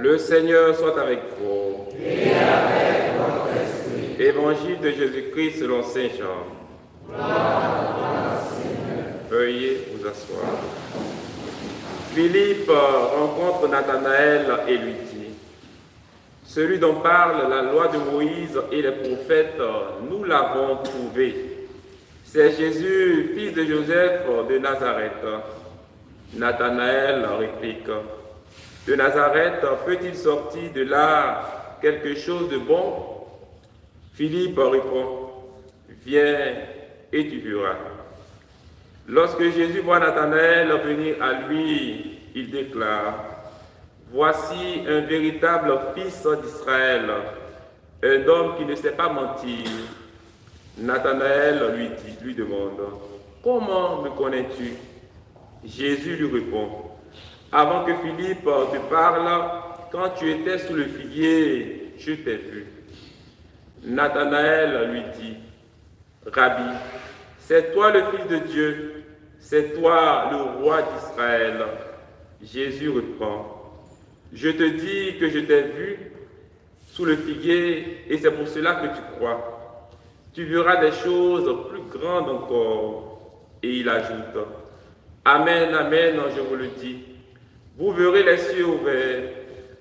Le Seigneur soit avec vous. Et avec votre esprit. Évangile de Jésus-Christ selon Saint Jean. Gloire à toi, Seigneur. Veuillez vous asseoir. Philippe rencontre Nathanaël et lui dit, « Celui dont parle la loi de Moïse et les prophètes, nous l'avons trouvé. C'est Jésus, fils de Joseph de Nazareth. » Nathanaël réplique, « De Nazareth peut-il sortir de là quelque chose de bon ?» Philippe répond, « Viens et tu verras. » Lorsque Jésus voit Nathanaël venir à lui, il déclare, « Voici un véritable fils d'Israël, un homme qui ne sait pas mentir. » Nathanaël lui demande, « Comment me connais-tu » Jésus lui répond, « Avant que Philippe te parle, quand tu étais sous le figuier, je t'ai vu. » Nathanaël lui dit, « Rabbi, c'est toi le Fils de Dieu, c'est toi le roi d'Israël. » Jésus reprend, « Je te dis que je t'ai vu sous le figuier et c'est pour cela que tu crois. Tu verras des choses plus grandes encore. » Et il ajoute, « Amen, amen, je vous le dis. Vous verrez les cieux ouverts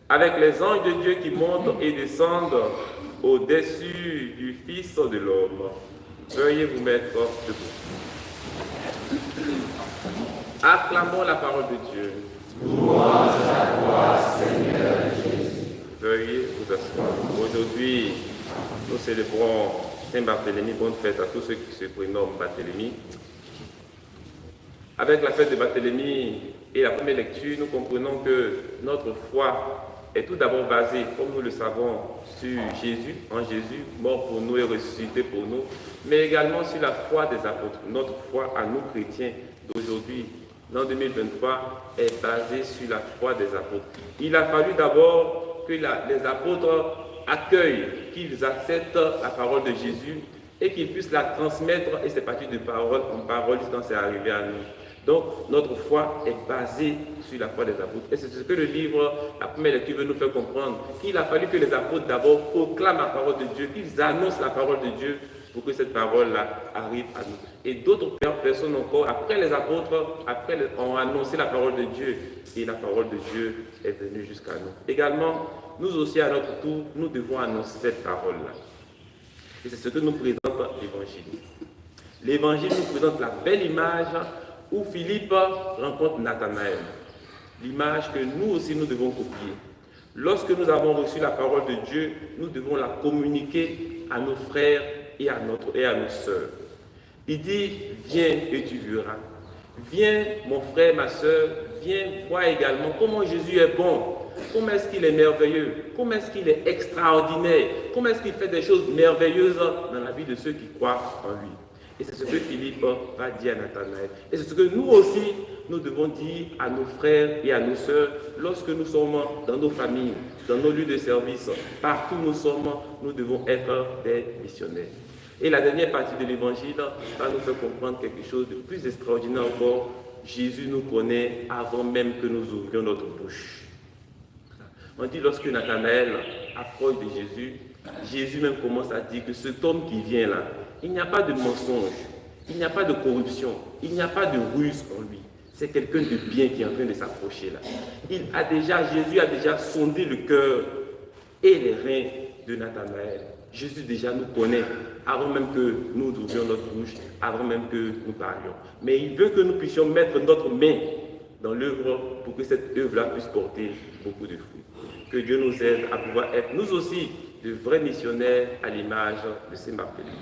avec les anges de Dieu qui montent et descendent au-dessus du Fils de l'homme. » Veuillez vous mettre debout. Acclamons la parole de Dieu. Louange à toi, Seigneur Jésus. Veuillez vous asseoir. Aujourd'hui, nous célébrons Saint Barthélemy. Bonne fête à tous ceux qui se prénomment Barthélemy. Avec la fête de Barthélemy et la première lecture, nous comprenons que notre foi est tout d'abord basée, comme nous le savons, sur Jésus, en Jésus, mort pour nous et ressuscité pour nous, mais également sur la foi des apôtres. Notre foi à nous chrétiens d'aujourd'hui, l'an 2023, est basée sur la foi des apôtres. Il a fallu d'abord que les apôtres accueillent, qu'ils acceptent la parole de Jésus et qu'ils puissent la transmettre, et c'est parti de parole en parole quand c'est arrivé à nous. Donc, notre foi est basée sur la foi des apôtres. Et c'est ce que le livre, la première lecture, veut nous faire comprendre. Qu'il a fallu que les apôtres d'abord proclament la parole de Dieu, qu'ils annoncent la parole de Dieu pour que cette parole-là arrive à nous. Et d'autres personnes encore, après les apôtres, ont annoncé la parole de Dieu. Et la parole de Dieu est venue jusqu'à nous. Également, nous aussi, à notre tour, nous devons annoncer cette parole-là. Et c'est ce que nous présente l'Évangile. L'Évangile nous présente la belle image où Philippe rencontre Nathanaël. L'image que nous aussi nous devons copier. Lorsque nous avons reçu la parole de Dieu, nous devons la communiquer à nos frères et à nos sœurs. Il dit, viens et tu verras. Viens mon frère, ma sœur, viens voir également comment Jésus est bon, comment est-ce qu'il est merveilleux, comment est-ce qu'il est extraordinaire, comment est-ce qu'il fait des choses merveilleuses dans la vie de ceux qui croient en lui. Et c'est ce que Philippe va dire à Nathanaël. Et c'est ce que nous aussi, nous devons dire à nos frères et à nos sœurs lorsque nous sommes dans nos familles, dans nos lieux de service, partout où nous sommes, nous devons être des missionnaires. Et la dernière partie de l'Évangile va nous faire comprendre quelque chose de plus extraordinaire encore. Jésus nous connaît avant même que nous ouvrions notre bouche. On dit lorsque Nathanaël approche de Jésus, Jésus même commence à dire que cet homme qui vient là, il n'y a pas de mensonge, il n'y a pas de corruption, il n'y a pas de ruse en lui. C'est quelqu'un de bien qui est en train de s'approcher là. Jésus a déjà sondé le cœur et les reins de Nathanaël. Jésus déjà nous connaît avant même que nous ouvrions notre bouche, avant même que nous parlions. Mais il veut que nous puissions mettre notre main dans l'œuvre pour que cette œuvre-là puisse porter beaucoup de fruits. Que Dieu nous aide à pouvoir être nous aussi de vrais missionnaires à l'image de Saint Barthélemy.